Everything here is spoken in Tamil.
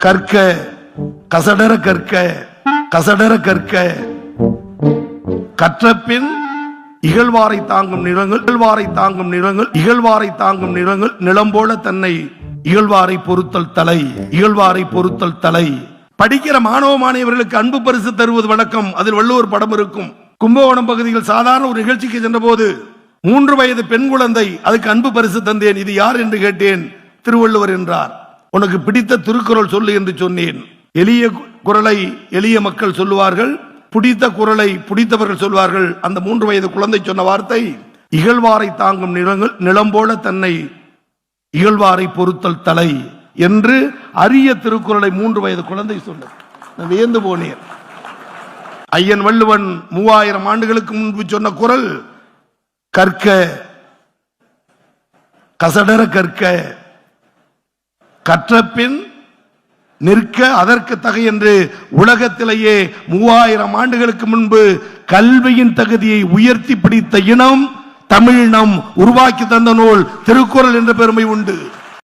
கற்க கசடர கற்க கசடர கற்க கற்றபின் இகழ்வாரை தாங்கும் நிலங்கள் இகழ்வாரை தாங்கும் நிலங்கள் இகழ்வாரை தாங்கும் நிலங்கள் நிலம் போல தன்னை இகழ்வாரை பொறுத்தல் தலை இகழ்வாரை பொறுத்தல் தலை. படிக்கிற மாணவ மாணவியர்களுக்கு அன்பு பரிசு தருவது வழக்கம். அதில் வள்ளுவர் படம் இருக்கும். கும்பகோணம் பகுதியில் சாதாரண ஒரு நிகழ்ச்சிக்கு சென்ற போது 3 வயது பெண் குழந்தை அதுக்கு அன்பு பரிசு தந்தேன். இது யார் என்று கேட்டேன். திருவள்ளுவர் என்றார். உனக்கு பிடித்த திருக்குறள் சொல்லு என்று சொன்னேன். எளிய குரலை எளிய மக்கள் சொல்லுவார்கள், பிடித்த குரலை பிடித்தவர்கள் சொல்வார்கள். அந்த 3 வயது குழந்தை சொன்ன வார்த்தை இகழ்வாரை தாங்கும் நிலங்கள் நிலம் போல தன்னை இகழ்வாரை பொறுத்தல் தலை என்று அரிய திருக்குறளை 3 வயது குழந்தை சொன்னது. நான் வியந்து போனேன். ஐயன் வள்ளுவன் 3000 ஆண்டுகளுக்கு முன்பு சொன்ன குரல் கற்க கசடர கற்க கற்றபின் நிற்க அதற்கு தகை என்று உலகத்திலேயே 3000 ஆண்டுகளுக்கு முன்பு கல்வியின் தகுதியை உயர்த்தி பிடித்த இனம் தமிழினம் உருவாக்கி தந்த நூல் திருக்குறள் என்ற பெருமை உண்டு.